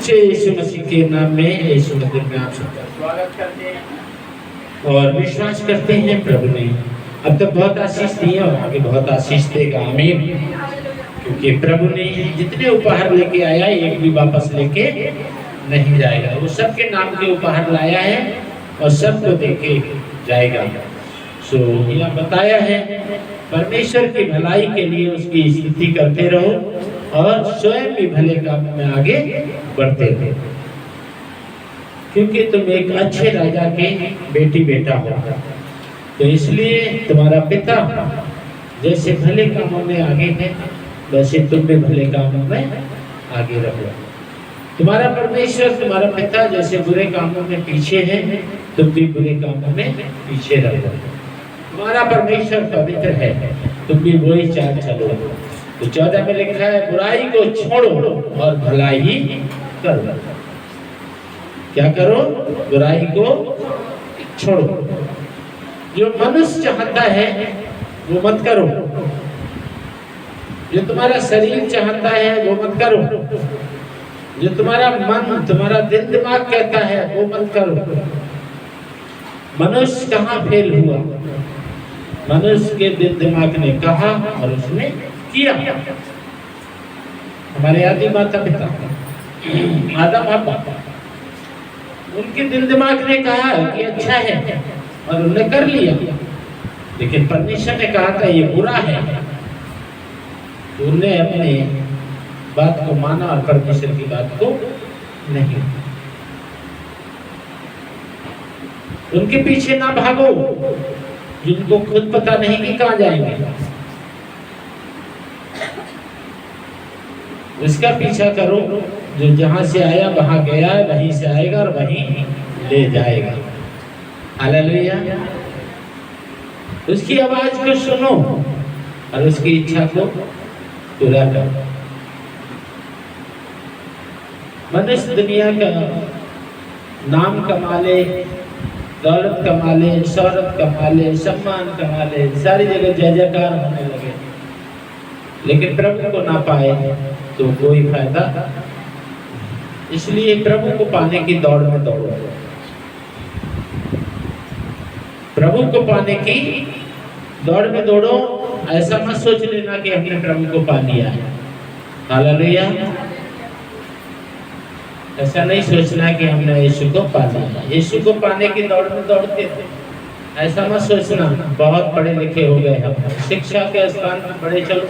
सच्चे यीशु मसीह के नाम में यीशु मंदिर में आप सबका स्वागत करते हैं और विश्वास करते हैं प्रभु ने अब तक बहुत आशीष दी और आगे बहुत आशीष देगा। आमीन। क्योंकि प्रभु ने जितने उपहार लेके आया एक भी वापस लेके नहीं जाएगा। वो सबके नाम के उपहार लाया है और सबको देके जाएगा। सो यहाँ बताया है परमेश्वर की भलाई के लिए उसकी स्तुति करते रहो और स्वयं भी भले काम में आगे बढ़ते रहो, क्योंकि तुम एक अच्छे राजा के बेटी बेटा हो। तो इसलिए तुम्हारा पिता जैसे भले कामों में आगे है वैसे तुम भी भले कामों में आगे रहो। तुम्हारा परमेश्वर तुम्हारा पिता जैसे बुरे कामों में पीछे है तुम भी बुरे कामों में पीछे रहो। तुम्हारा परमेश्वर पवित्र है तुम भी वही चाल चलो। तो 14 में लिखा है बुराई को छोड़ो और भलाई करो। क्या करो? बुराई को छोड़ो। जो मनुष्य चाहता है वो मत करो, जो तुम्हारा शरीर चाहता है वो मत करो, जो तुम्हारा मन तुम्हारा दिल दिमाग कहता है वो मत करो। मनुष्य कहाँ फेल हुआ? मनुष्य के दिल दिमाग ने कहा और उसने किया। हमारे आदि माता पिता आदम हव्वा उनके दिल दिमाग ने कहा कि अच्छा है और उन्होंने कर लिया, लेकिन परमेश्वर ने कहा था ये बुरा है। तो उन्होंने अपने बात को माना और परमेश्वर की बात को नहीं। उनके पीछे ना भागो जिनको खुद पता नहीं कि कहां जाएंगे। उसका पीछा करो जो जहां से आया वहां गया है, वहीं से आएगा और वहीं ले जाएगा। हालेलुया। उसकी आवाज को सुनो और उसकी इच्छा को पूरा करो। मनुष्य दुनिया का नाम कमा ले, दौलत कमा ले, शौहरत कमा ले, सम्मान कमा ले, सारी जगह जय जयकार होने लगे, लेकिन प्रभु को ना पाए तो कोई फायदा। इसलिए प्रभु को पाने की दौड़ में दौड़ो। प्रभु को पाने की दौड़ में दौड़ो। ऐसा मत सोच लेना कि हमने प्रभु को पा लिया है। हालेलुया। ऐसा नहीं सोचना कि हमने यीशु को पा लिया। यीशु को पाने की दौड़ में दौड़ते थे, ऐसा मत सोचना बहुत पढ़े लिखे हो गए हम, शिक्षा के स्थान पर बड़े चलो।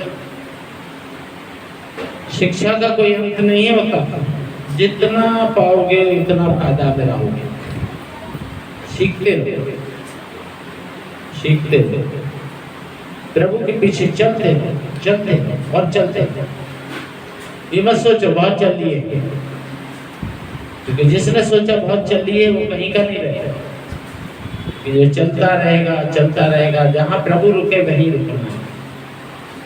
शिक्षा का कोई अंत नहीं होता, जितना पाओगे उतना फायदा में रहोगे। सीखते रहो, सीखते रहो, प्रभु के पीछे चलते चलते और चलते। ये मत सोचो बहुत चल लिए, क्योंकि जिसने सोचा बहुत चल लिए वो कहीं का नहीं रहेगा। ये चलता रहेगा, जहाँ प्रभु रुके वहीं रुकना है।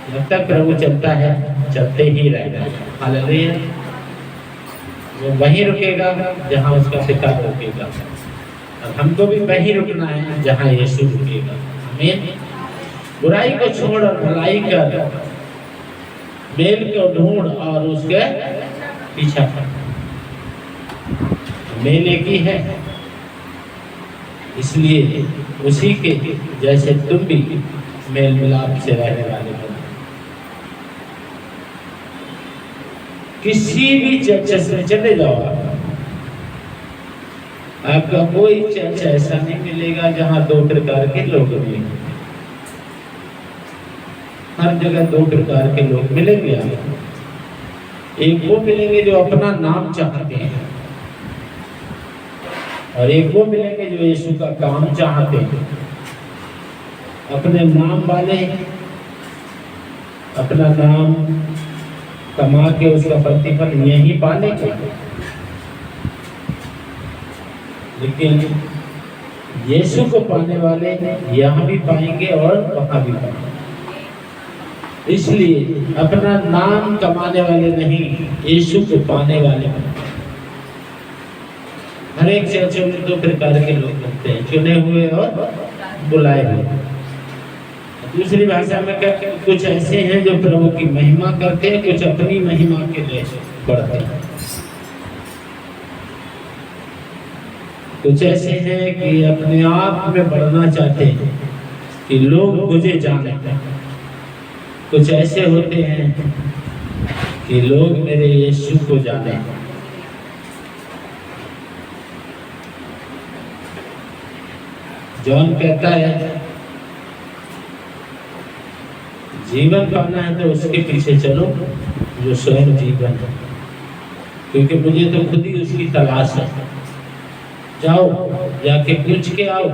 जब तक प्रभु चलता है चलते ही रहेगा। हालेलुया। वो वहीं रुकेगा जहाँ उसका पिता रुकेगा, और हमको भी वहीं रुकना है जहाँ यीशु रुकेगा। आमीन। बुराई को छोड़ और भलाई कर, मेल को ढूंढ और उसके पीछा कर। मेल एक ही है, इसलिए उसी के जैसे तुम भी मेल मिलाप से रहने वाले हो। किसी भी चर्च में चले जाओ, आपका कोई चर्च ऐसा नहीं मिलेगा जहां दो प्रकार के लोग मिलेंगे। हर जगह दो प्रकार के लोग मिलेंगे आपको। एक वो मिलेंगे जो अपना नाम चाहते हैं, और एक वो मिलेंगे जो यीशु का काम चाहते हैं। अपने नाम वाले अपना नाम कमा के उसका प्रतिफल यहीं पालेंगे, लेकिन यीशु को पाने वाले यहाँ भी पाएंगे और वहाँ भी पाएंगे। इसलिए अपना नाम कमाने वाले नहीं, यीशु को पाने वाले बने। हर एक चर्चों में दो प्रकार के लोग बनते हैं, चुने हुए और बुलाए हुए। दूसरी भाषा में कहते हैं कुछ ऐसे हैं जो प्रभु की महिमा करते हैं, कुछ अपनी महिमा के लिए बढ़ते हैं। कुछ ऐसे हैं कि अपने आप में बढ़ना चाहते हैं कि लोग मुझे जाने। कुछ ऐसे होते हैं कि लोग मेरे यीशु को जाने। जॉन कहता है जीवन पाना है तो उसके पीछे चलो जो स्वयं जीवन है, क्योंकि मुझे तो खुद ही उसकी तलाश है। जाओ जाके पूछ के आओ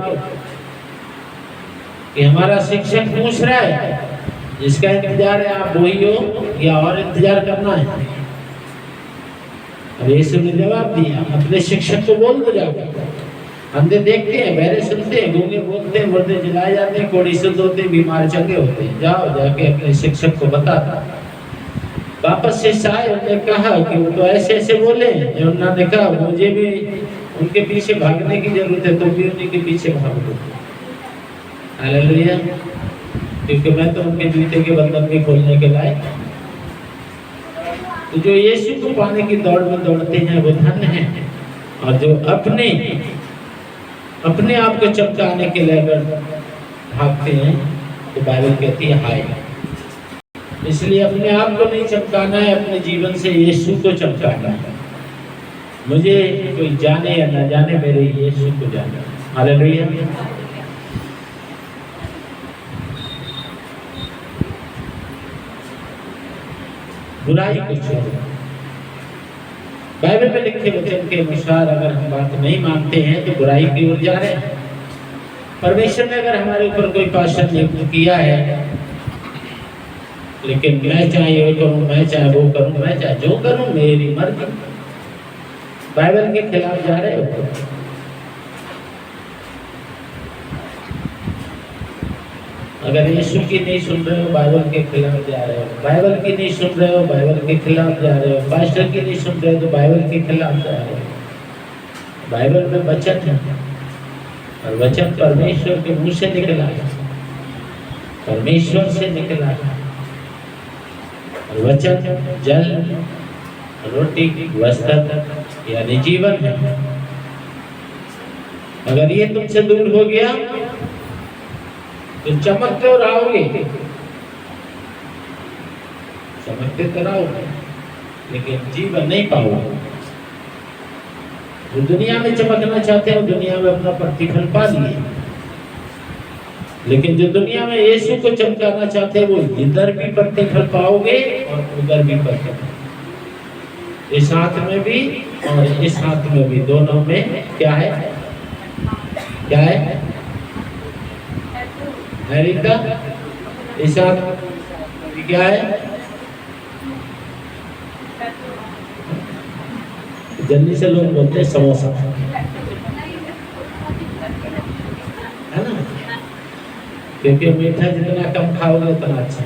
कि हमारा शिक्षक पूछ रहा है, जिसका इंतजार है आप वही हो या और इंतजार करना है। अब यीशु ने जवाब दिया, अपने शिक्षक को बोल दो जाकर। अंधे देखते हैं, बहरे सुनते हैं, गूंगे बोलते हैं, मुर्दे जलाए जाते हैं, कोढ़ी शुद्ध होते हैं, बीमार चंगे होते हैं। जाओ जाके अपने शिक्षक को बता। वापस से आए, उन्होंने कहा कि वो तो ऐसे ऐसे बोले। जो उन्होंने कहा मुझे भी उनके पीछे भागने की जरूरत है, तुम भी उन्हीं के पीछे भागो। हालेलुया। क्योंकि मैं तो उनके जूते के बंधन भी खोलने के लायक। तो जो यीशु को पाने की दौड़ में दौड़ते हैं वो धन्य हैं, और जो अपने आप को चमकाने के लिए अगर भागते हैं तो बाइबल कहती है हाय। इसलिए अपने आप को नहीं चमकाना है, अपने जीवन से यीशु को चमकाना है। मुझे कोई जाने या ना जाने, मेरे यीशु को जाना। हालेलुया। बुराई को छोड़ो। बाइबल में लिखे वचन के अनुसार अगर हम बात नहीं मानते हैं तो बुराई की ओर जा रहे हैं। परमेश्वर ने अगर हमारे ऊपर कोई पाशन नियुक्त किया है, लेकिन मैं चाहे ये करूं, मैं चाहे वो करूं, मैं चाहे जो करूं, मेरी मर्जी, बाइबल के खिलाफ जा रहे हो। अगर यीशु की नहीं सुन रहे हो, बाइबल के खिलाफ जा रहे हो। बाइबल की नहीं सुन रहे हो, बाइबल के खिलाफ जा रहे हो। पास्टर की नहीं सुन रहे हो तो बाइबल के खिलाफ जा रहे हो। बाइबल में वचन है, और वचन परमेश्वर के मुंह से निकला है, परमेश्वर से निकला है। और वचन जल, रोटी, वस्त्र यानी जीवन है। अगर ये तुमसे दूर हो गया तो चमकते तो रहोगे, चमकते तो रहोगे, लेकिन जीवन नहीं पाओगे। जो दुनिया में चमकना चाहते हैं, दुनिया में अपना प्रतिफल पा लिए, लेकिन जो दुनिया में यीशु को चमकाना चाहते हैं, वो इधर भी प्रतिफल पाओगे और उधर भी प्रतिफल। इस हाथ में भी और इस हाथ में भी, दोनों में क्या है? क्या है? रीता, इस हाथ क्या है? जल्दी से लोग बोलते हैं समोसा, है ना? क्योंकि मीठा जितना कम खाओगे उतना अच्छा।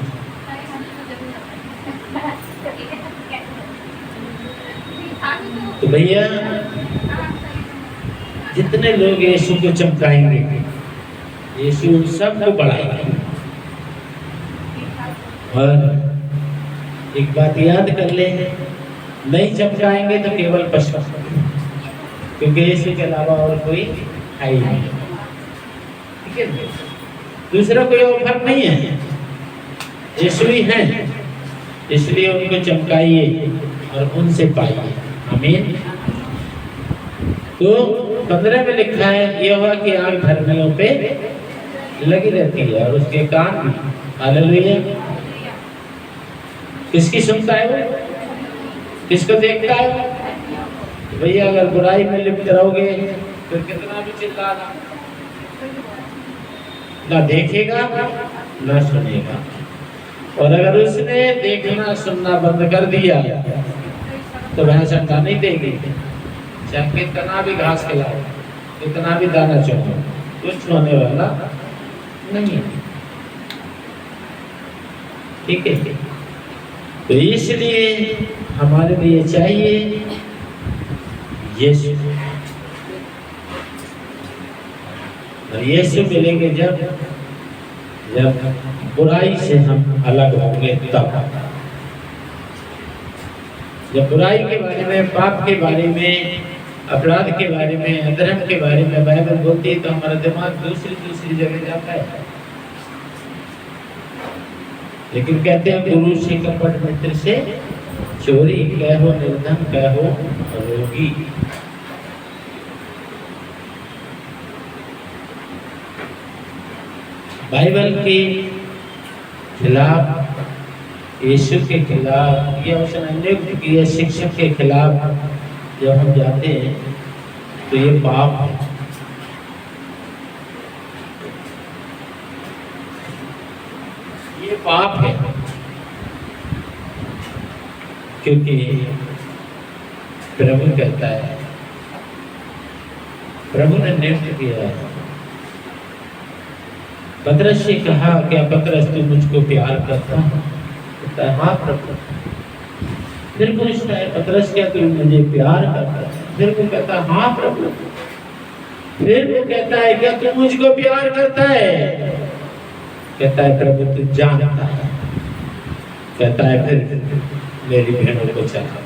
तो भैया जितने लोग यीशु को चमकाएंगे, यीशु सबको बढ़ाएगा। और एक बात याद कर ले, नहीं चमकाएंगे तो केवल पशु, क्योंकि यीशु के अलावा और कोई है ही नहीं। ठीक है, दूसरा कोई ऑफर नहीं है, यीशु ही है। इसलिए उनको चमकाइए और उनसे पाइए। आमीन। तो 15 में लिखा है, यहोवा की आंख धर्मियों पे लगी रहती है और उसके कान भी। हालेलुया। किसकी सुनता है वो? किसको देखता है? भैया अगर बुराई में लिप्त रहोगे तो कितना भी चिल्लाना, ना देखेगा ना सुनेगा। और अगर उसने देखना सुनना बंद कर दिया तो वह शंका नहीं देगी। चाहे कितना भी घास खिलाओ, कितना भी दाना चढ़ाओ, कुछ होने वाला नहीं है। ठीक है, तो इसलिए हमारे लिए चाहिए यीशु। और यीशु मिलेंगे जब बुराई से हम अलग होंगे। तब जब बुराई के बारे में, पाप के बारे में अपराध के बारे में, अधर्म के बारे में बाइबल बोलती है तो हमारा दिमाग दूसरी जगह जाता है। लेकिन कहते हैं गुरु से कपट, मित्र से चोरी, कहो निर्धन कहो रोगी। बाइबल के खिलाफ, यीशु के खिलाफ या उसने नियुक्त किए शिक्षक के खिलाफ जब हम जाते हैं तो ये पाप है। ये पाप है क्योंकि प्रभु कहता है, प्रभु ने नियुक्त किया है। पतरस से कहा, क्या पतरस तू मुझको प्यार करता है? कहता है हाँ प्रभु। फिर पूछता है पतरस क्या तू मुझे प्यार करता है? फिर वो कहता है हाँ प्रभु। फिर वो कहता है क्या तू मुझको प्यार करता है? कहता है प्रभु तू जानता है। कहता है फिर मेरी बहनों को चला।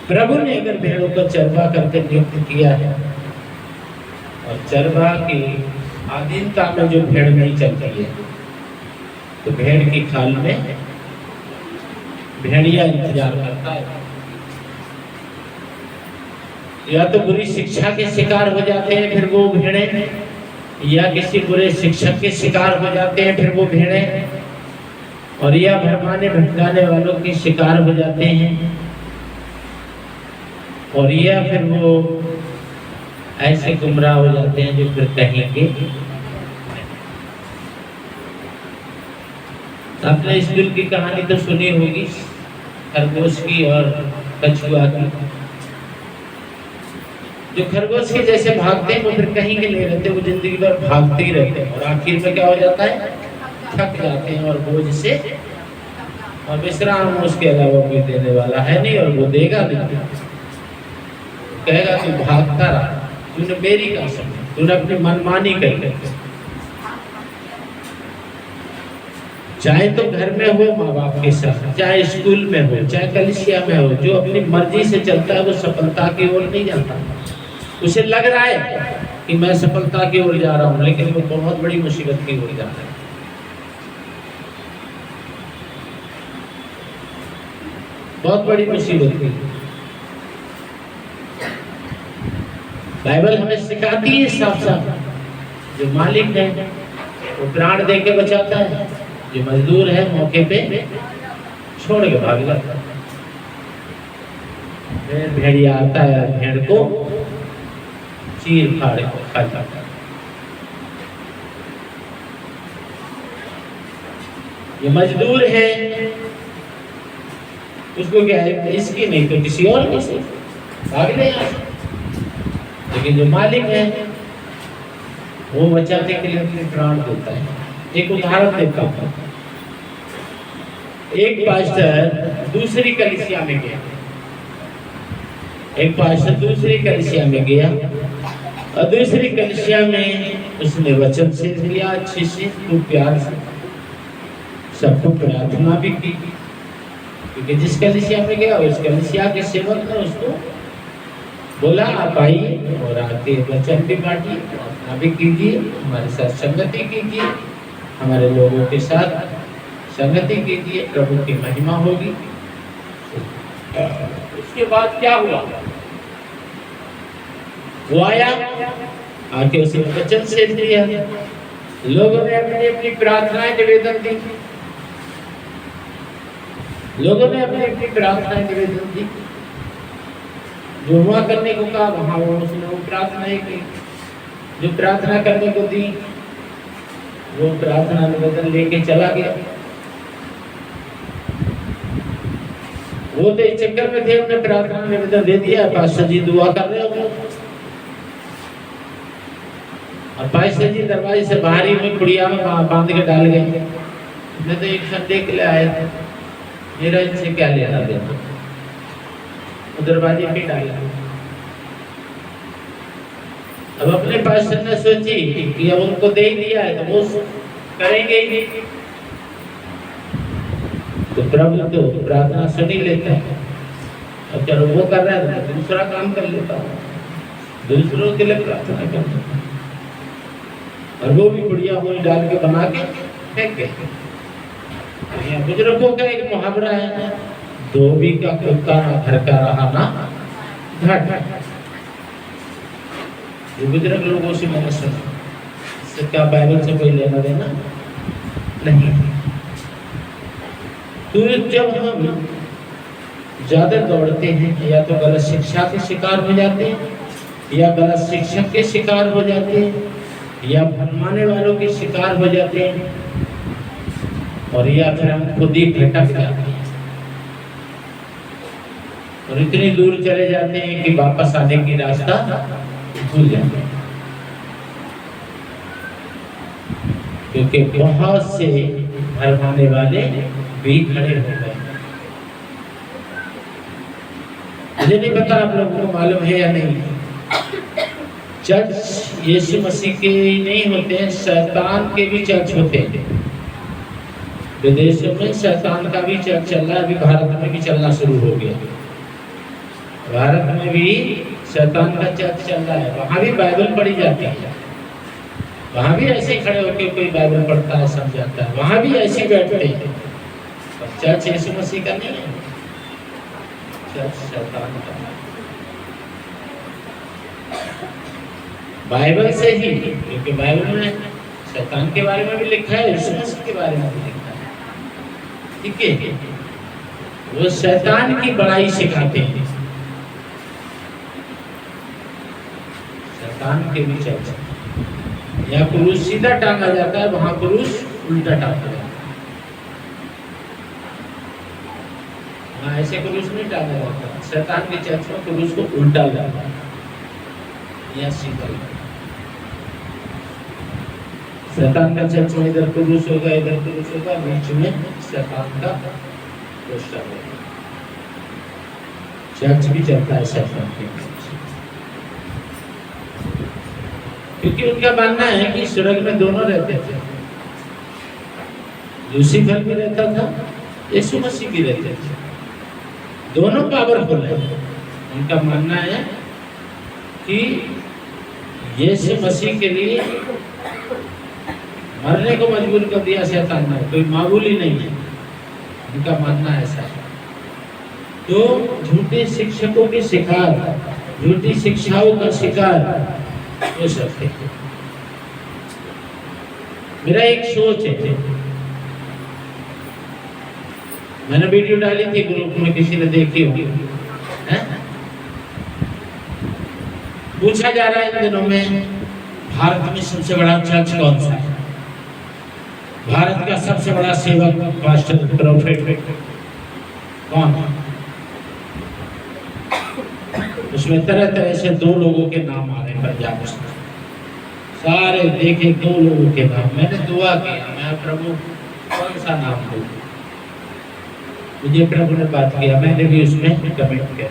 प्रभु ने अगर भेड़ों को चरवा करके नियुक्त किया है और चरवा की आधीनता में जो भेड़ नहीं चलती है तो भेड़ की खाल में भेड़िया इंतजार करता है। या तो बुरी शिक्षा के शिकार हो जाते हैं फिर वो भेड़े, या किसी बुरे शिक्षक के शिकार हो जाते हैं फिर वो भेड़े, और या भरमाने भटकाने वालों के शिकार हो जाते हैं, और या फिर वो ऐसे गुमराह हो जाते हैं जो फिर कहेंगे। आपने स्कूल की कहानी तो सुनी होगी, खरगोश की और कछुआ की। जो खरगोश के जैसे भागते हैं वो फिर कहीं के नहीं रहते, वो जिंदगी भर भागते ही रहते हैं और आखिर में क्या हो जाता है, थक जाते हैं और बोझ से, और विश्राम उसके अलावा कोई देने वाला है नहीं और वो देगा नहीं। कहेगा तू भागता रहा, तूने मेरी कहा समझी, तूने अपनी मनमानी कर, चाहे तो घर में हो माँ बाप के साथ, चाहे स्कूल में हो, चाहे कलिसिया में हो, जो अपनी मर्जी से चलता है वो सफलता की ओर नहीं जाता। उसे लग रहा है कि मैं सफलता की ओर जा रहा हूँ, लेकिन वो बहुत बड़ी मुसीबत की ओर जा रहा है। बहुत बड़ी मुसीबत की। बाइबल हमें सिखाती है साफ साफ, जो मालिक है वो प्राण दे के बचाता है, जो मजदूर है मौके पे छोड़ के भाग जाता है। फिर भेड़िया आता है, भेड़ को चीर फाड़ के खा जाता है। ये मजदूर है, उसको क्या है, इसकी नहीं तो किसी और की से भाग ले यहाँ से। लेकिन जो मालिक है वो बचाने के लिए अपने प्राण देता है। एक उदाहरण देता हूँ। एक पास्टर दूसरी कलीसिया में गया, एक पास्टर दूसरी कलीसिया में गया और दूसरी कलीसिया में उसने वचन से दिया, अच्छे से, खूब प्यार से, सबको प्रार्थना भी की, क्योंकि जिस कलीसिया में गया उस कलीसिया के सेवक ने उसको बोला आप आइए और आके वचन भी बांटिए, प्रार्थना भी कीजिए, हमारे साथ संगति कीजिए, हमारे लोगों के साथ संगति कीजिए, प्रभु की महिमा होगी। उसके बाद क्या हुआ, वो आया, आके उसने वचन से दिया, लोगों ने अपनी अपनी प्रार्थनाएं निवेदन दी, लोगों ने अपनी अपनी प्रार्थनाएं निवेदन दी। जो हुआ करने को कहा वहां उसने वो प्रार्थनाएं की, जो प्रार्थना करने को दी वो प्रार्थना निवेदन लेके चला गया। वो तो इस चक्कर में थे, उन्हें प्रार्थना निवेदन दे दिया, पास्टर जी दुआ कर रहे हो, और पास्टर जी दरवाजे से बाहर ही में कुड़िया में बांध के डाल गए। मैं तो एक संडे के लिए आया था, मेरा इनसे क्या लेना देना, दरवाजे पे डाला। अब अपने पास्टर ने सोची कि अब उनको दे ही दिया है तो वो करेंगे ही नहीं, तो प्रभु तो प्रार्थना सुन ही लेता है। और चलो वो कर रहा है तो दूसरा काम कर लेता हूँ, दूसरों के लिए प्रार्थना कर लेता हूँ। और वो भी बढ़िया वही डाल के बना के फेंक के। बुजुर्गों का एक मुहावरा है, धोबी का कुत्ता ना घर का रहा ना घाट। ये बुजुर्ग लोगों से मैंने सुना, इससे क्या बाइबल से कोई लेना देना नहीं। तो जब हम ज्यादा दौड़ते हैं या तो गलत शिक्षा के शिकार हो जाते हैं, या गलत शिक्षक के शिकार हो जाते हैं, या भरमाने वालों के शिकार हो जाते हैं, और या फिर हम खुद ही भटक जाते हैं और इतनी दूर चले जाते हैं कि वापस आने की रास्ता भूल जाते हैं। क्योंकि बहुत से भरमाने वाले भी खड़े हो गए। मुझे नहीं पता आप लोगों को मालूम है या नहीं, चर्च यीशु मसीह के नहीं होते हैं, शैतान के भी चर्च होते हैं। विदेशों में शैतान का भी चर्च चल रहा है, अभी भारत में भी चलना शुरू हो गया। भारत में भी शैतान का चर्च चल रहा है, वहां भी बाइबल पढ़ी जाती है, वहां भी ऐसे खड़े होकर कोई बाइबल पढ़ता है, समझाता है, वहां भी ऐसे बैठते हैं। चर्च यीशु मसीह का नहीं है, चर्च शैतान का। बाइबल से ही, क्योंकि बाइबल में शैतान के बारे में भी लिखा है, यीशु मसीह के बारे में भी लिखा है। ठीक है, वो शैतान की बड़ाई सिखाते हैं। शैतान के भी चर्च, या क्रूस सीधा टांगा जाता है, वहां क्रूस उल्टा टांगा जाता है। ऐसे क्रूस नहीं टांगा जाता, शैतान के चर्च में क्रूस को उल्टा जाता है या सीधा। शैतान का चर्च में इधर क्रूस होगा, इधर क्रूस होगा, बीच में शैतान का पोस्टर होगा। चर्च भी चलता है शैतान के, क्योंकि उनका मानना है कि स्वर्ग में दोनों रहते थे, लूसीफर भी रहता था, यीशु मसीह भी रहते थे, दोनों पावरफुल है। उनका मानना है कि यीशु मसीह के लिए मरने को मजबूर कर दिया शैतान ने, कोई मामूली नहीं है, उनका मानना ऐसा है। तो झूठे शिक्षकों के शिकार, झूठी शिक्षाओं का शिकार हो सकते हैं। मेरा एक सोच है, मैंने वीडियो डाली थी ग्रुप में, किसी ने देखी होगी। पूछा जा रहा है इन दिनों में भारत में सबसे बड़ा चर्च कौन सा है, भारत का सबसे बड़ा सेवक पास्टर प्रोफेट कौन है? उसमें तरह तरह से दो लोगों के नाम आ रहे हैं पंजाब में, सारे देखे दो लोगों के नाम। मैंने दुआ किया, मैं प्रभु कौन सा नाम दूं? मुझे प्रभु ने बात किया, मैंने भी उसमें कमेंट किया,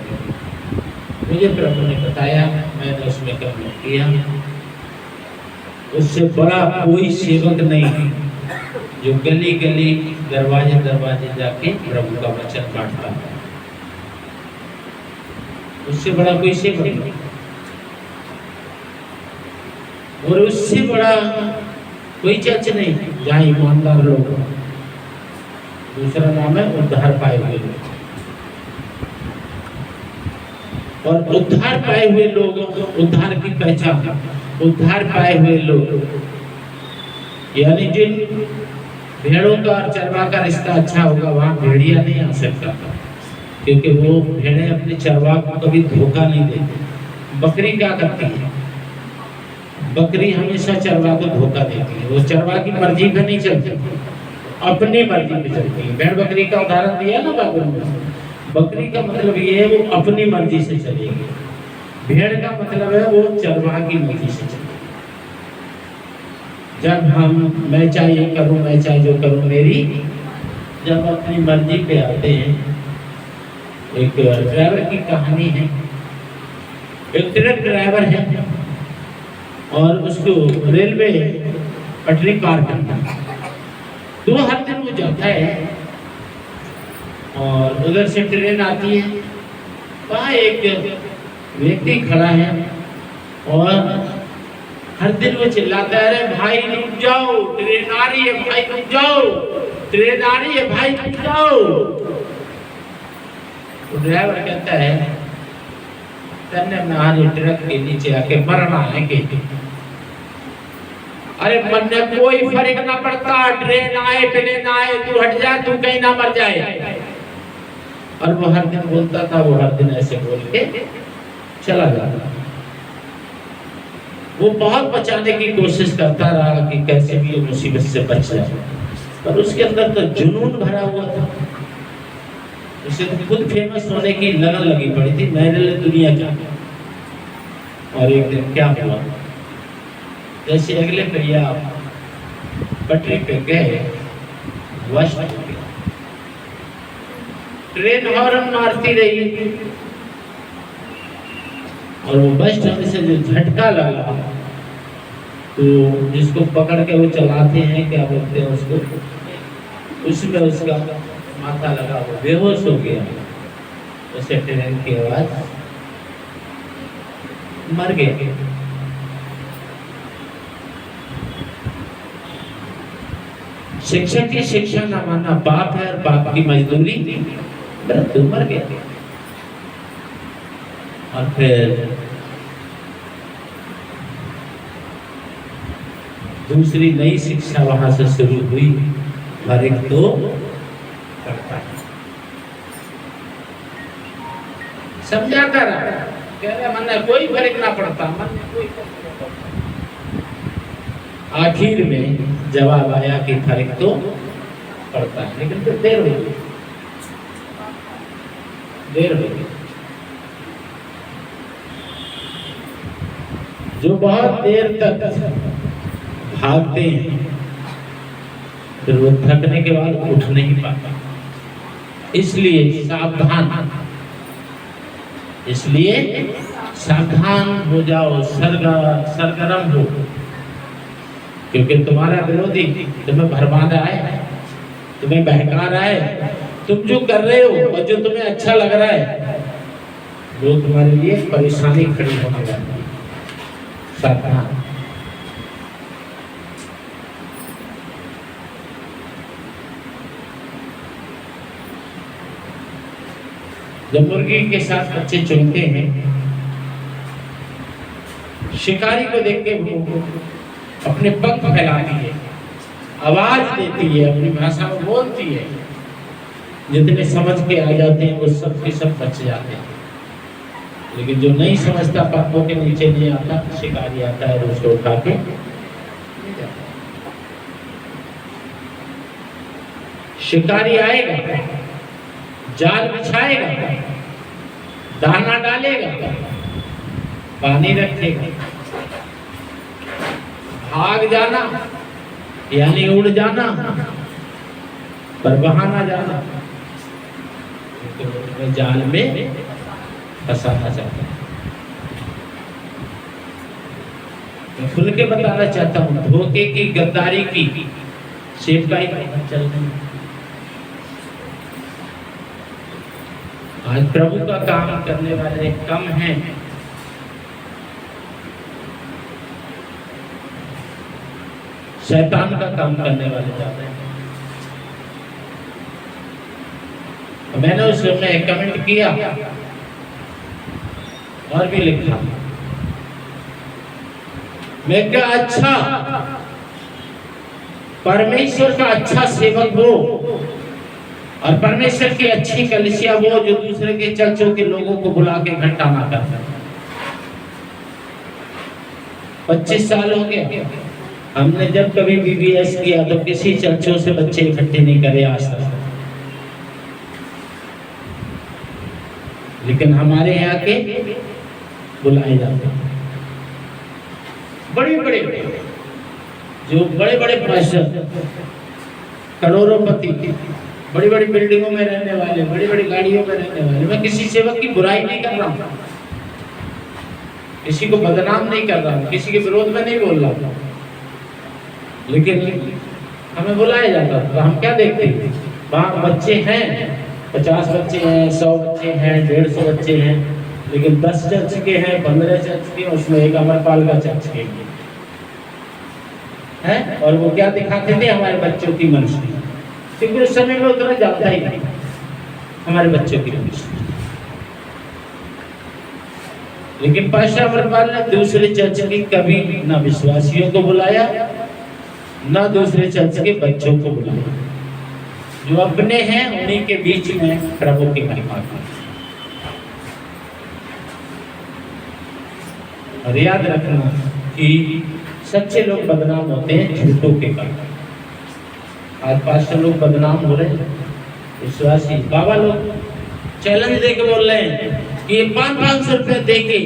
मुझे प्रभु ने बताया, मैंने उसमें कमेंट किया। उससे बड़ा कोई सेवक नहीं जो गली गली दरवाजे दरवाजे जाके प्रभु का वचन बांटता है, उससे बड़ा कोई सेवक नहीं। और उससे बड़ा कोई चर्च नहीं जहाँ ईमानदार लोग। दूसरा नाम है उद्धार पाए हुए लोग, और उद्धार पाए हुए लोग, उद्धार की पहचान, उद्धार पाए हुए लोग यानी जिन भेड़ों का और चरवा का रिश्ता अच्छा होगा, वहां भेड़िया नहीं आ सकता, क्योंकि वो भेड़ें अपने चरवा को कभी धोखा नहीं देती। बकरी क्या करती है? बकरी हमेशा चरवा को धोखा देती है, वो चरवा की मर्जी पे नहीं चलती, अपनी मर्जी पे चलती है। भेड़ बकरी का उदाहरण दिया ना बाइबल में, बकरी का मतलब ये है वो अपनी मर्जी से चलेगी, भेड़ का मतलब है वो चरवा की मर्जी से चलेगी। जब मैं चाहे ये करूं, मैं चाहे जो करूं मेरी, जब अपनी मर्जी पे आते हैं। एक ड्राइवर की कहानी है, एक ट्रक ड्राइवर है और उसको रेलवे पटरी पार करना, तो हर दिन वो जाता है और उधर से ट्रेन आती है, वहाँ एक व्यक्ति खड़ा है और हर दिन वो चिल्लाता है, अरे भाई रुक जाओ, ट्रेन आ रही है भाई रुक जाओ, ट्रेन आ रही है भाई रुक जाओ। तो ड्राइवर कहता है तन्ने हमारे ट्रक के नीचे आके मरना है कि अरे मरने कोई फर्क ना पड़ता, ट्रेन आए प्लेन आए तू हट जा, तू कहीं ना मर जाए। और वो हर दिन बोलता था, वो हर दिन ऐसे बोल के चला जाता। वो बहुत बचाने की कोशिश करता रहा कि कैसे भी ये मुसीबत से बच जाए, पर उसके अंदर तो जुनून भरा हुआ था। उसे तो खुद फेमस होने की लगन लगी पड़ी थी, मेरे लिए दुनिया क्या। और एक दिन क्या हुआ, जैसे अगले पहिया पटरी पे गए, वश हो गया। ट्रेन हॉर्न मारती रही और वो बस होने से जो झटका लगा, तो जिसको पकड़ के वो चलाते हैं, क्या बोलते हैं उसको, उसमें उसका माथा लगा, वो बेहोश हो गया। उसे ट्रेन की आवाज मर गया। शिक्षक की शिक्षा ना मानना पाप है और पाप की मजदूरी मृत्यु, मर गया। और फिर दूसरी नई शिक्षा वहां से शुरू हुई, हर एक तो करता है। समझाता रहा, कह रहा मन में कोई फर्क ना पड़ता, मन में कोई फर्क ना पड़ता। आखिर में जवाब आया कि फर्क तो पड़ता है, लेकिन फिर देर हो गई, देर हो गई। जो बहुत देर तक भागते हैं, फिर वो थकने के बाद उठ नहीं पाता। इसलिए सावधान, इसलिए सावधान हो जाओ, सरगर्म हो, क्योंकि तुम्हारा विरोधी तुम्हें भरमा रहा है, तुम्हें बहका रहा है। तुम जो कर रहे हो और जो तुम्हें अच्छा लग रहा है, वो तुम्हारे लिए परेशानी खड़ी होने वाली है। सावधान। जब मुर्गी के साथ बच्चे चुनते हैं, शिकारी को देख के वो अपने पंख फैलाती है, आवाज देती है, अपनी भाषा में बोलती है। जितने समझ के आ जाते हैं वो सब के सब बच जाते हैं, लेकिन जो नहीं समझता, पंखों के नीचे नहीं आता, शिकारी आता है और उसको उठा के ले जाता है। शिकारी आएगा, जाल बिछाएगा, दाना डालेगा, पानी रखेगा, भाग जाना यानी उड़ जाना, पर वहां ना जाना, तो जाल में फंसाना चाहता है। मैं खुल के बताना चाहता हूँ, धोखे की, गद्दारी की सेवकाई चल रही। आज प्रभु का काम करने वाले कम हैं, शैतान का काम करने वाले ज्यादा हैं। मैंने उस समय कमेंट किया और भी लिखा, मैं क्या अच्छा परमेश्वर का अच्छा सेवक हो और परमेश्वर की अच्छी कलीसिया वो जो दूसरे के चर्चों के लोगों को बुला के इकट्ठा ना करता। 25 साल हो गए हमने जब कभी बीबीएस किया तो किसी चर्चों से बच्चे इकट्ठे नहीं करे आज तक, लेकिन हमारे यहाँ के बुलाए जाते हैं। बड़े बड़े जो बड़े बड़े पास्टर, करोड़ोंपति, बड़ी बड़ी बिल्डिंगों में रहने वाले, बड़ी बड़ी गाड़ियों में रहने वाले, मैं किसी सेवक की बुराई नहीं कर रहा हूँ, किसी को बदनाम नहीं कर रहा हूँ, किसी के विरोध में नहीं बोल रहा हूँ, लेकिन हमें बुलाया जाता है तो हम क्या देखते हैं, वहाँ बच्चे हैं 50 बच्चे हैं, 100 बच्चे हैं, 150 बच्चे हैं, लेकिन 10 चर्च के हैं, 15 चर्च के, उसमें एक अमरपाल का चर्च के है। और वो क्या दिखाते थे? हमारे बच्चों की मनुष्य, क्योंकि उस समय में उतना जानता ही नहीं हमारे बच्चों की मनुष्य। लेकिन पाशाह अमरपाल ने दूसरे चर्च की कभी ना विश्वासियों को बुलाया, ना दूसरे चर्च के बच्चों को बुलाया। जो अपने हैं उन्हीं के बीच में प्रभु की महिमा की। और याद रखना कि सच्चे लोग बदनाम होते हैं झूठों के कारण। आज पास्टर लोग बदनाम हो रहे हैं, विश्वासी बाबा लोग चैलेंज देके बोल रहे हैं कि ये 500 रुपए देके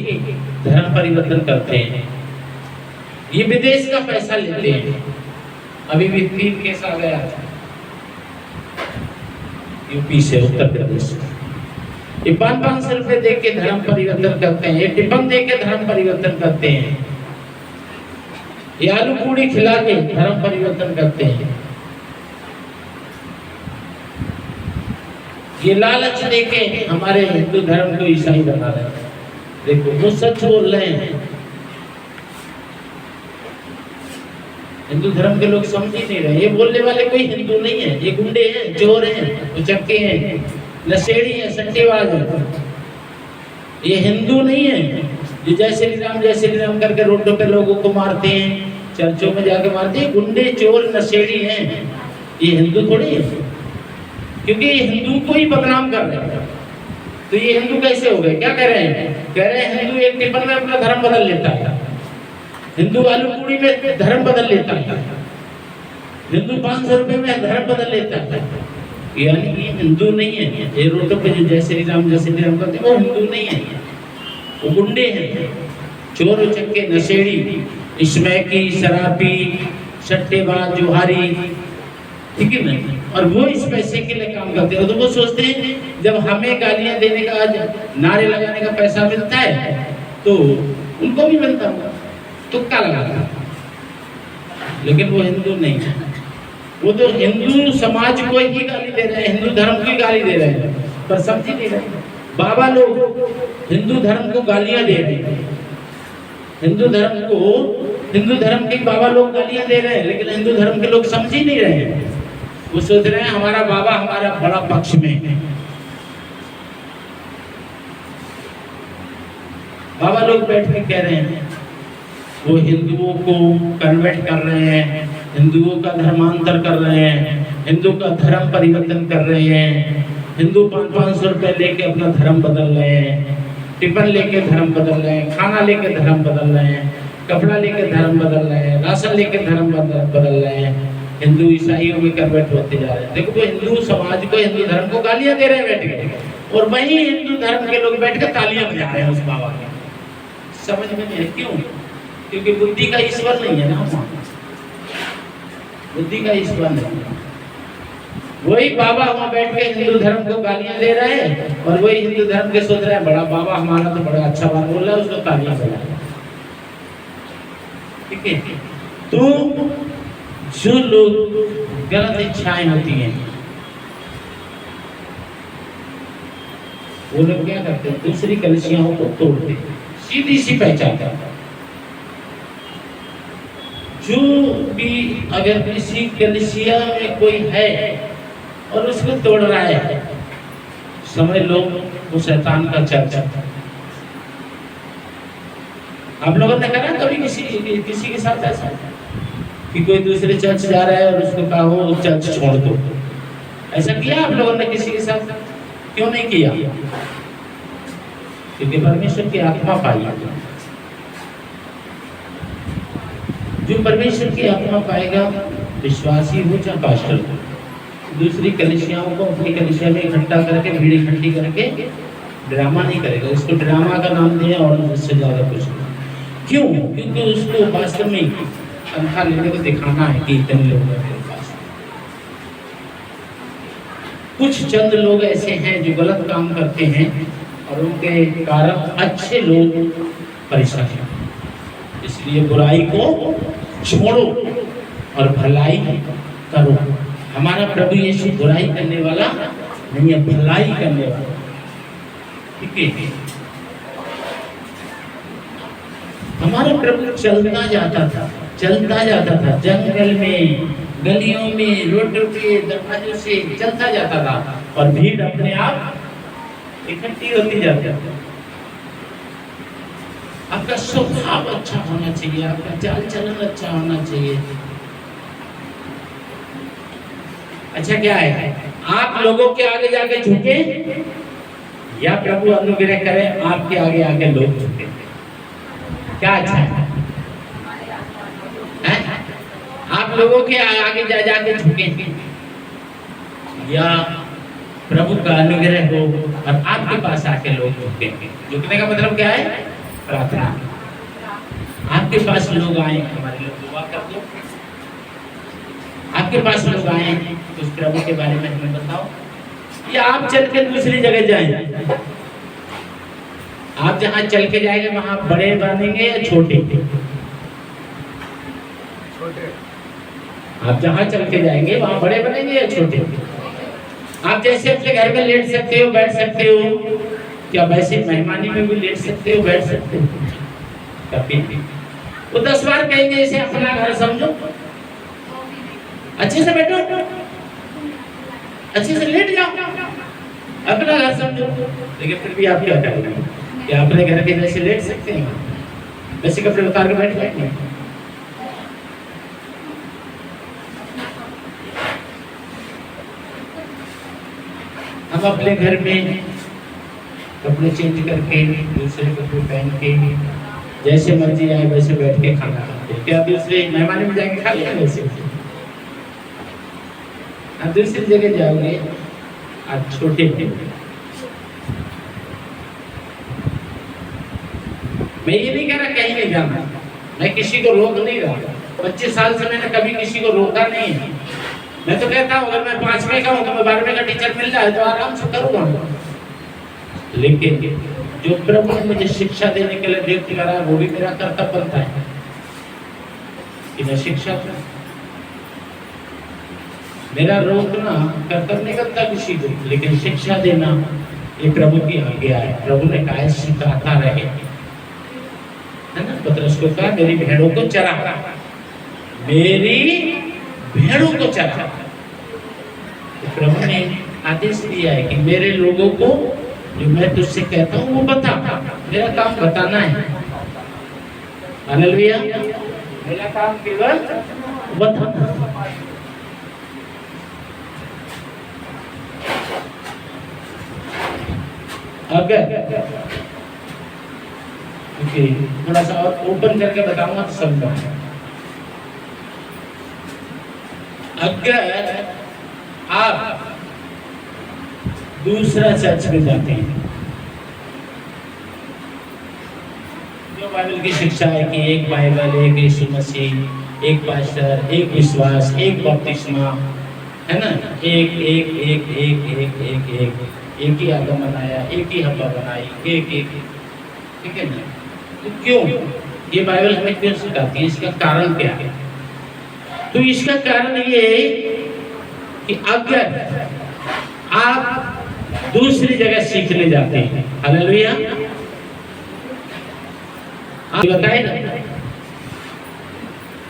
धर्म परिवर्तन करते हैं, ये विदेश का पैसा लेते हैं। अभी भी 3 केस आ गया यूपी से, उत्तर प्रदेश से। ये 500 रुपए देके धर्म परिवर्तन करते हैं, ये टिफिन देके धर्म परिवर्तन करते हैं, ये आलू पूड़ी खिला के धर्म परिवर्तन करते हैं, ये लालच देके हमारे हिंदू धर्म को ईसाई बना रहे हैं। देखो वो सच बोल रहे हैं, हिंदू धर्म के लोग समझ ही नहीं रहे। ये बोलने वाले कोई हिंदू नहीं है, ये गुंडे हैं, चोर हैं, उचक्के हैं, नशेड़ी हैं, सट्टेबाज हैं। ये हिंदू नहीं है। ये जय श्री राम करके रोडों पे लोगों को मारते हैं, चर्चों में जाके मारते हैं। गुंडे, चोर, नशेड़ी हैं। ये हिंदू थोड़ी है, क्योंकि ये हिंदू को ही बदनाम कर रहे हैं। तो ये हिंदू कैसे हो गए? क्या कह रहे हैं? कह रहे हैं हिंदू एक टिफिन में अपना धर्म बदल लेता है, हिंदू आलू पूड़ी में धर्म बदल लेता है, हिंदू 500 रुपए में धर्म बदल लेता है। यानी ये हिंदू नहीं है। ये रोडों पे जो जय श्री राम करते वो हिंदू नहीं है, वो गुंडे हैं, चोर उचक्के, नशेड़ी, स्मैकी, शराबी, सट्टेबाज, जुहारी, ठीक है ना। और वो इस पैसे के लिए काम करते हैं। तो वो सोचते हैं जब हमें गालियां देने का, नारे लगाने का पैसा मिलता है तो उनको भी मिलता होगा, तुक्का लगाता। लेकिन वो हिंदू नहीं है, वो तो हिंदू समाज को ही गाली दे रहे हैं, हिंदू धर्म को ही गाली दे रहे हैं, पर समझ ही नहीं रहे। बाबा लोग हिंदू धर्म को गालियां दे रहे हैं, हिंदू धर्म के बाबा लोग गालियां दे रहे हैं, लेकिन हिंदू धर्म के लोग समझ ही नहीं रहे हैं। वो सोच रहे हैं हमारा बाबा हमारा बड़ा पक्ष में है। बाबा लोग बैठ के कह रहे हैं वो हिंदुओं को कन्वर्ट कर रहे हैं, हिंदुओं का धर्मांतर कर रहे हैं, हिंदू का धर्म परिवर्तन कर रहे हैं, हिंदू 500 रुपए लेके अपना धर्म बदल रहे हैं, टिफिन लेके धर्म बदल रहे हैं, खाना लेके धर्म बदल रहे हैं, कपड़ा लेके धर्म बदल रहे हैं, राशन लेके धर्म बदल रहे हैं, हिंदू ईसाइयों में कन्वर्ट होते जा रहे हैं। देखो वो हिंदू समाज को, हिंदू धर्म को गालियां दे रहे हैं बैठ के, और वही हिंदू धर्म के लोग बैठ कर तालियां बजा रहे हैं उस बाबा की। समझ में नहीं है क्यों? क्योंकि बुद्धि का ईश्वर नहीं है ना, बुद्धि का ईश्वर नहीं। वही बाबा वहां बैठ के हिंदू धर्म को गालियां दे रहे हैं, और वही हिंदू धर्म के सोच रहे हैं बड़ा बाबा हमारा तो बड़ा अच्छा बात बोल रहा है, उसको तालियां बजा रहे हैं। ठीक है। तो जो लोग गलत इच्छाएं होती हैं वो लोग क्या करते हैं? दूसरी कलिसियाओं को तोड़ते हैं। सीधी सी पहचान करता। जो भी अगर किसी कलिसिया में कोई है और उसको तोड़ रहा है, समझ लो वो शैतान का चर्च। आप लोगों ने करा कभी किसी के साथ ऐसा कि कोई दूसरे चर्च जा रहा है और उसको कहा हो चर्च छोड़ दो? ऐसा किया आप लोगों ने किसी के साथ? क्यों नहीं किया? क्योंकि परमेश्वर की आत्मा पाई। जो परमेश्वर की आत्मा पाएगा, विश्वासी हो चाहे पास्टर हो, दूसरी कलिसियाओं को अपनी कलिसिया में इकट्ठा करके, भीड़ इकट्ठी करके ड्रामा नहीं करेगा। उसको ड्रामा का नाम दें और उससे ज्यादा कुछ नहीं। क्यों? क्योंकि उसको वास्तव में तनख्वाह लेने को दिखाना है कि इतने लोग हैं मेरे पास। कुछ चंद लोग ऐसे हैं जो गलत काम करते हैं और उनके कारण अच्छे लोग परेशान हैं। इसलिए बुराई को छोड़ो और भलाई करो। हमारा प्रभु यीशु बुराई करने वाला नहीं है भलाई करने वाला। ठीक है, हमारा प्रभु चलता जाता था जंगल में, गलियों में, रोडों के दरवाजों से चलता जाता था और भीड़ अपने आप इकट्ठी होती जाती थी। आपका स्वभाव अच्छा होना चाहिए, आपका चाल चलन अच्छा होना चाहिए। अच्छा क्या है, आप लोगों के आगे जाके झुके या प्रभु अनुग्रह करे आपके आगे आके लोग झुके? क्या अच्छा है? आप लोगों के आगे जा जाके झुके या प्रभु का अनुग्रह हो और आपके पास आके लोग झुके? झुकने का मतलब क्या है? प्रार्थना। आपके पास लोग आए, हमारे लिए दुआ कर दो। आपके पास लोग आए तो उस प्रभु के बारे में हमें बताओ, या आप चल के दूसरी जगह जाएं? आप जहाँ चल के जाएंगे वहां बड़े बनेंगे या छोटे? आप जहाँ चल के जाएंगे वहां बड़े बनेंगे या छोटे? आप जैसे अपने घर में लेट सकते हो, बैठ सकते हो, क्या वैसे मेहमानी में भी लेट सकते हो, बैठ सकते हो? कभी भी वो 10 बार कहेंगे इसे अपना घर समझो, अच्छे से बैठो, अच्छे से लेट जाओ, अपना घर समझो। लेकिन फिर भी आप क्या करेंगे? क्या अपने घर के जैसे लेट सकते हैं? वैसे कपड़े उतार के बैठ जाएंगे? हम अपने घर में कपड़े चेंज करके दूसरे कपड़े पहन के जैसे मर्जी आए वैसे बैठ के खाना खाते हैं। क्या दूसरे मेहमान में जाके खा लिया वैसे? आप दूसरी जगह जाओगे, आप छोटे थे। मैं ये नहीं कह रहा कहीं नहीं जाना, मैं किसी को रोक नहीं रहा। 25 साल से मैंने कभी किसी को रोका नहीं है। मैं तो कहता हूँ अगर मैं 5वें का हूँ तो मैं 12वें का टीचर मिल जाए तो आराम से करूँगा। लेकिन जो प्रभु ने मुझे शिक्षा देने के लिए नियुक्त करा वो भी मेरा कर्तव्य बनता है कि मैं शिक्षा दूं। मेरा रोकना कर्तव्य नहीं बनता किसी को, लेकिन शिक्षा देना ये प्रभु की आज्ञा है। प्रभु ने कहा सिखाता रहे, है ना? पतरस को कहा मेरी भेड़ों को चरा, मेरी भेड़ों को चरा। तो प्रभु ने आदेश दिया है कि मेरे लोगों को जो मैं तुझसे कहता हूँ वो बता। मेरा काम बताना है। हालेलुया, मेरा काम केवल बताना। अगर थोड़ा सा और ओपन करके बताऊंगा तो समझो। अगर आप दूसरा चर्च में जाते हैं, जो बाइबल की शिक्षा है कि एक बाइबल, एक यीशु मसीह, एक पास्टर, एक विश्वास, एक बपतिस्मा, है ना? एक एक एक एक एक एक एक एक ही आदम बनाया, एक ही हव्वा बनाई, एक एक, ठीक है ना? तो क्यों ये बाइबल हमें क्यों सिखाती है? इसका कारण क्या है? तो इसका कारण ये है कि अगर आप दूसरी जगह सीखने जाते हैं, हालेलुया, आप बताए ना,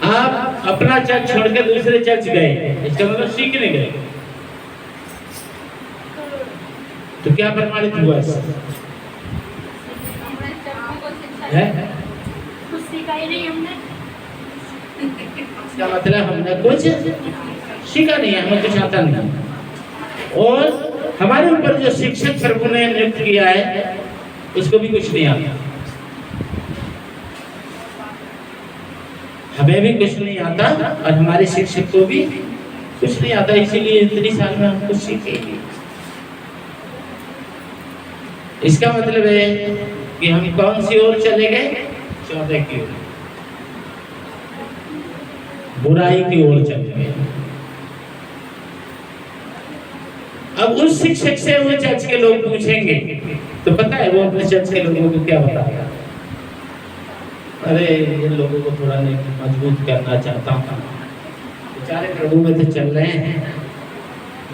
आप अपना चर्च छोड़कर दूसरे चर्च गए, इसका मतलब सीखने गए, तो क्या प्रमाणित हुआ इससे? कुछ सीखा ही नहीं हमने। इसका मतलब हमने कुछ सीखा नहीं, हमें कुछ आता नहीं। और हमारे ऊपर जो शिक्षक प्रभु ने नियुक्त किया है उसको भी कुछ नहीं आता, हमें भी कुछ नहीं आता और हमारे शिक्षक को भी कुछ नहीं आता। इसीलिए इतनी साल में हम कुछ सीखेंगे। इसका मतलब है कि हम कौन सी ओर चले गए? 14 की ओर, बुराई की ओर चले गए। अब उस शिक्षक से वो चर्च के लोग पूछेंगे तो पता है वो अपने चर्च के लोगों को क्या बताएगा? अरे इन लोगों को थोड़ा मजबूत करना चाहता हूँ, बेचारे प्रभु में तो चल रहे हैं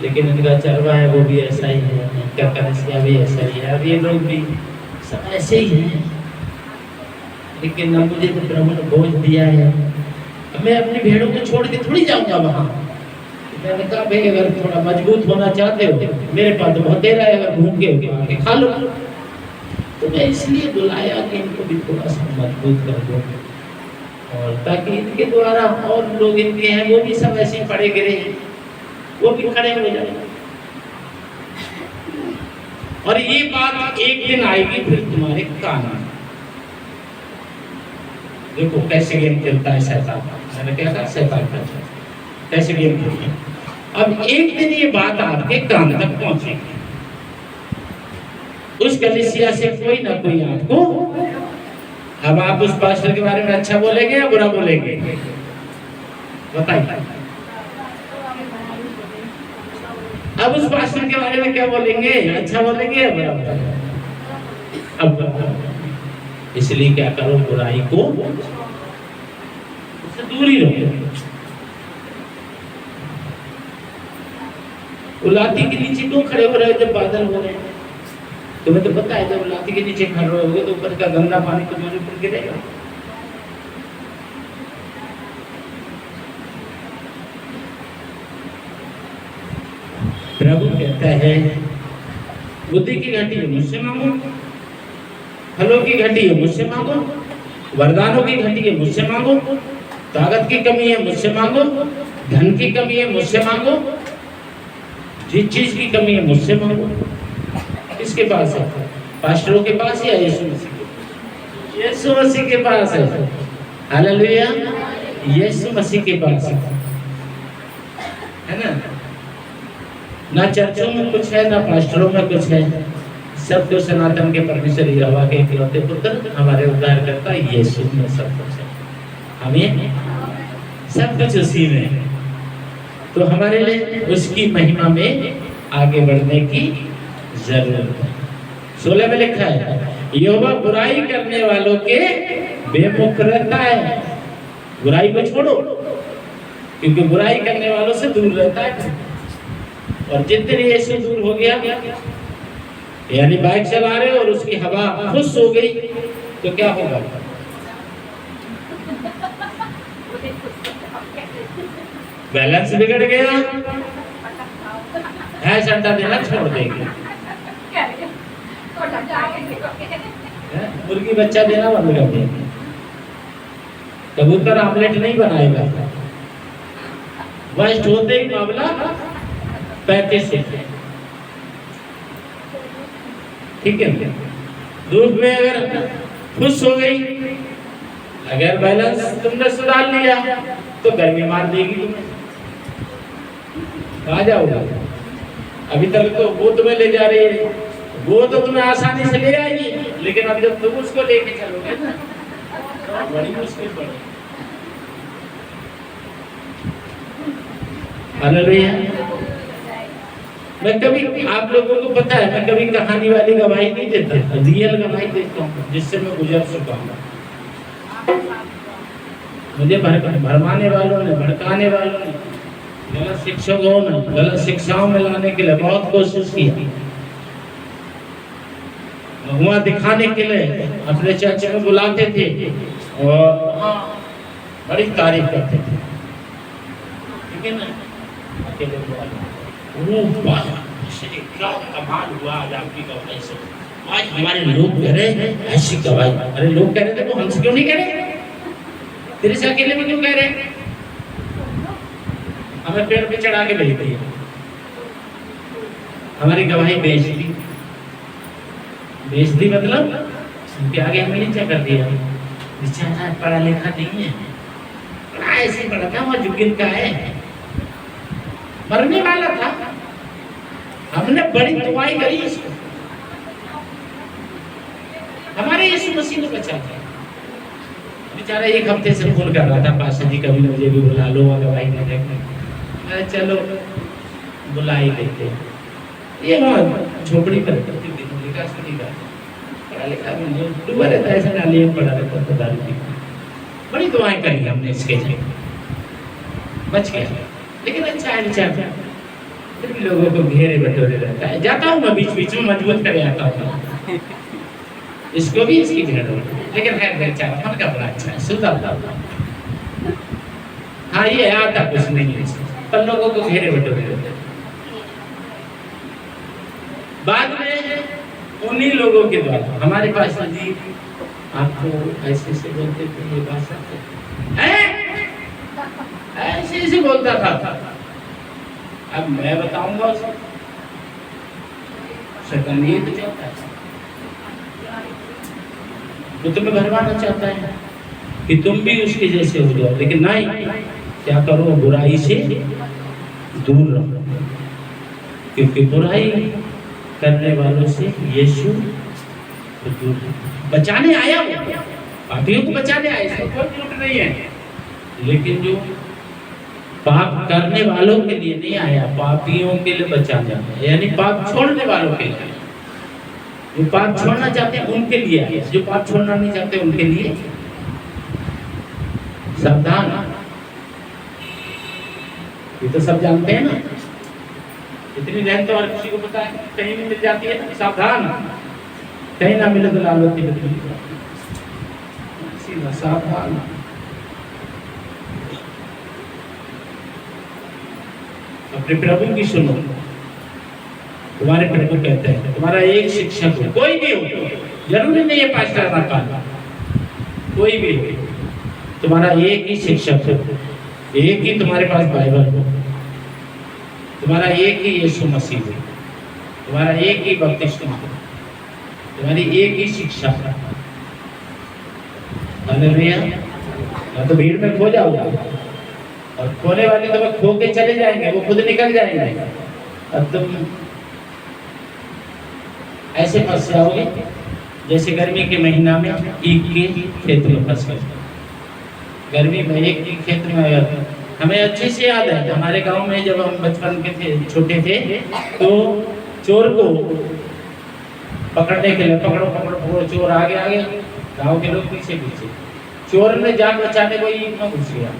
लेकिन इनका चरवा है वो भी ऐसा ही है, इनका कनसिया भी ऐसा ही है, और ये लोग भी सब ऐसे ही हैं। लेकिन अब मुझे तो प्रभु ने बोझ दिया है, अब मैं अपनी भेड़ों को छोड़ के थोड़ी जाऊंगा वहां। मैंने कहा भाई अगर थोड़ा मजबूत होना चाहते हो मेरे पास तो बहुत देर है, अगर भूखे हो आके खा लो। तो मैं इसलिए बुलाया कि इनको भी थोड़ा सा मजबूत कर दो, और ताकि इनके द्वारा और लोग इनके हैं वो भी सब ऐसे पड़े गिरे हैं, वो भी खड़े हो जाए। और ये बात एक दिन आएगी फिर तुम्हारे कान में। देखो कैसे गेम खेलता है शैतान। मैंने क्या कहा, शैतान का कैसे गेम खेलता है। अब एक दिन ये बात आपके कान तक पहुंचेगी, उस कलीसिया से कोई ना कोई आपको, अब आप उस पास्टर के बारे में अच्छा बोलेंगे या बुरा बोलेंगे, बताइए। अब उस पास्टर के बारे में क्या बोलेंगे, अच्छा बोलेंगे या बुरा बोलेंगे? अब इसलिए क्या करो, बुराई को उससे दूर ही रहो। लाठी के नीचे क्यों खड़े हो रहे हो जब बादल हो रहे हैं? तुम्हें तो पता है जब लाठी के नीचे खड़े रहोगे तो ऊपर का गंदा पानी तुम्हारे ऊपर गिरेगा। प्रभु कहता है बुद्धि की घटी है मुझसे मांगो, फलों की घटी है मुझसे मांगो, वरदानों की घटी है मुझसे मांगो, ताकत की कमी है मुझसे मांगो, धन की कमी है मुझसे मांगो, जिस चीज की कमी है मुझसे मांगो। किसके पास है? पास्टरों के पास या यीशु मसीह के पास? यीशु मसीह के पास है। हालेलुया, यीशु मसीह के पास है ना। ना चर्चों में कुछ है, ना पास्टरों में कुछ है, सब तो सनातन के परमेश्वर यहोवा के इकलौते पुत्र हमारे उद्धारकर्ता यीशु में सब कुछ है। हमें सब कुछ उसी में है। तो हमारे लिए उसकी महिमा में आगे बढ़ने की जरूरत है। 16 में लिखा है यहोवा बुराई करने वालों के बेमुख रहता है। बुराई को छोड़ो, क्योंकि बुराई करने वालों से दूर रहता है। और जिस दिन यीशु दूर हो गया, यानी बाइक चला रहे हो और उसकी हवा खुश हो गई, तो क्या होगा? बैलेंस बिगड़ गया है, सट्टा देना छोड़ देंगे, मुर्गी बच्चा देना बंद कर देंगे, कबूतर आमलेट नहीं बनाएगा। वह होते ही मामला 35 से, ठीक है। धूप में अगर खुश हो गई, अगर बैलेंस तुमने सुधार लिया तो गर्मी मार देगी तुम्हें, कहाँ जाओगे? अभी तक तो वो तुम्हें ले जा रही है, वो तो तुम्हें आसानी से ले आएगी, लेकिन अब जब तुम उसको लेके चलोगे ना तो बड़ी मुश्किल पड़ेगी। हालेलुया। मैं कभी, आप लोगों को पता है, मैं कभी कहानी वाली गवाही नहीं देता, रियल गवाही देता हूँ जिससे मैं गुजर चुका हूँ। मुझे भरमाने वालों ने, भड़काने वालों ने, गलत शिक्षकों ने गलत शिक्षाओं में लाने के लिए बहुत कोशिश की, हुआ दिखाने के लिए अपने चर्च में बुलाते थे और बड़ी तारीफ करते थे, ठीक है ना। अकेले क्या कमाल हुआ आज आपकी गवाही से, आज हमारे लोग कह रहे हैं ऐसी गवाही। अरे लोग कह रहे थे, वो हमसे क्यों नहीं कह रहे? तेरे से अकेले में क्यों कह रहे हैं? हमें पेड़ पे चढ़ा के भेज दिए, हमारी गवाही बेच दी। बेच दी मतलब उनके आगे हमें नीचा कर दिया। नीचा पढ़ा लिखा नहीं है, पढ़ा ऐसे पढ़ा था, वो जुगिन का है, मरने वाला था, हमने बड़ी दुआई करी इसको, हमारे यीशु मसीह ने बचा दिया। बेचारा एक हफ्ते से फोन कर रहा था, पास्टर जी कभी मुझे भी बुला लो, गवाही नहीं देखने। चलो बुला ही लेते। ये झोपड़ी पर पढ़ा लिखा डूबा रहता है, ऐसा नाली में पड़ा रहता था, दारू पी। बड़ी दुआएं करी हमने इसके लिए, बच गया। लेकिन अच्छा है, फिर भी लोगों को घेरे बटोरे रहता है। जाता हूँ मैं बीच बीच में, मजबूत कर आता हूँ इसको भी, इसकी घेर, लेकिन है बेचारा मन का बड़ा अच्छा है, सुधर। हाँ ये आता कुछ नहीं है, पर लोगों को घेरे बटोरे रहते हैं। बाद में उन्हीं लोगों के द्वारा हमारे पास जी आपको ऐसे से बोलते थे, ये बात सच है, ऐसे ऐसे बोलता था। अब मैं बताऊंगा उसको, शैतान ये तो चाहता है, वो तुम्हें भरवाना चाहता है कि तुम भी उसके जैसे हो जाओ, लेकिन नहीं, क्या करो, बुराई से दूर रहो, क्योंकि बुराई करने वालों से यीशु दूर बचाने आया, वो पापियों को बचाने आया, इसमें कोई झूठ नहीं है। लेकिन जो पाप करने वालों के लिए नहीं आया, पापियों के लिए बचाने आया, यानी पाप छोड़ने वालों के लिए। जो पाप छोड़ना चाहते हैं उनके लिए आया, जो पाप छोड़ना नहीं चाहते उनके लिए सावधान। ये तो सब जानते हैं ना, इतनी रहन तो हर किसी को पता है, कहीं भी मिल जाती है, सावधान, कहीं ना मिले तो लाल बत्ती बत्ती, सीधा सावधान। अपने प्रभु की सुनो, तुम्हारे प्रभु कहते हैं तुम्हारा एक शिक्षक हो, कोई भी हो, जरूरी नहीं है पास्टर का, कोई भी हो, तुम्हारा एक ही शिक्षक हो, एक ही तुम्हारे पास बाइबल हो, तुम्हारा एक ही यीशु मसीह हो, तुम्हारा एक ही बपतिस्मा हो, तुम्हारी एक ही शिक्षा है। हालेलुया। ना तो भीड़ में खो जाओगे, और खोने वाले तो खो के चले जाएंगे, वो खुद निकल जाएंगे, और तुम ऐसे फंस जाओगे जैसे गर्मी के महीना में ईख के खेत में फंस गए। गर्मी में एक खेत में, हमें अच्छे से याद है, हमारे गांव में जब हम बचपन के थे, छोटे थे, तो चोर को पकड़ने के लिए पकड़ो पकड़ो पकड़ो, चोर आगे आगे, गांव के लोग पीछे पीछे, चोर ने जान बचाने को ईख में घुस गया।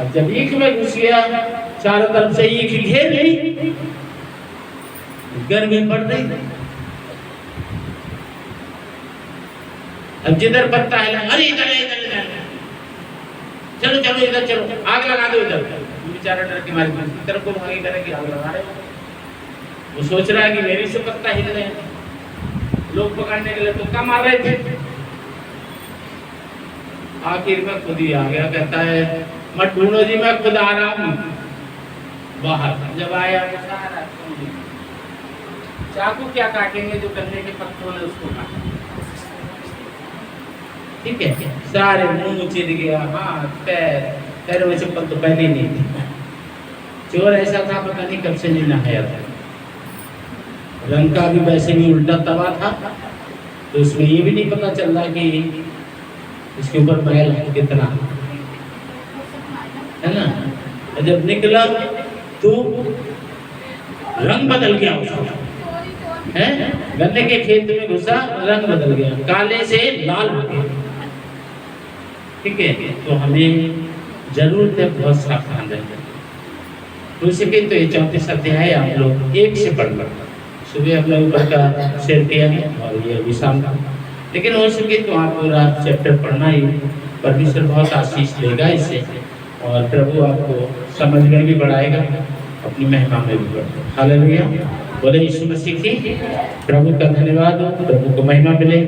अब जब ईख में घुस गया, चारों तरफ से ईख घेर ली, गर्मी पड़ रही, अब जिधर पत्ता है, अरे इधर इधर इधर, चलो चलो इधर चलो, आग लगा दो इधर। बेचारा डर के मारे तरफ को भागी करेगी, आग लगा रहे हो। वो सोच रहा है कि मेरी से पत्ता हिल रहे हैं, लोग पकड़ने के लिए तो क्या मार रहे थे। आखिर में खुद ही आ गया, कहता है मत ढूंढो जी, मैं खुद आ रहा हूँ बाहर। जब आया चाकू क्या काटेंगे, जो गन्ने के पत्तों ने उसको काटा, ठीक है, सारे मुंह चिर गया, हाथ पैर, पैरों में चप्पल तो पहले नहीं थी। चोर ऐसा था, पता नहीं कब से नहीं नहाया था, रंग का भी वैसे भी उल्टा तवा था, तो उसमें ये भी नहीं पता चल रहा कि इसके ऊपर मैल कितना है ना। जब निकला तो रंग बदल गया उसका, है गन्ने के खेत में घुसा, रंग बदल गया, काले से लाल हो गया, ठीक है। तो हमें जरूरत है बहुत सावधान रहने। हो सके तो ये 34 अध्याय आप लोग एक से पढ़ लो, सुबह हम लोग ऊपर का शेयर किया है और ये अभी शाम का, लेकिन हो सके तो आप पूरा चैप्टर पढ़ना ही, परमेश्वर बहुत आशीष देगा इससे, और प्रभु आपको समझ में भी बढ़ाएगा, अपनी महिमा में भी बढ़ाएगा। हालेलुया। बोले यीशु मसीह की। प्रभु का धन्यवाद हो, प्रभु को महिमा मिले।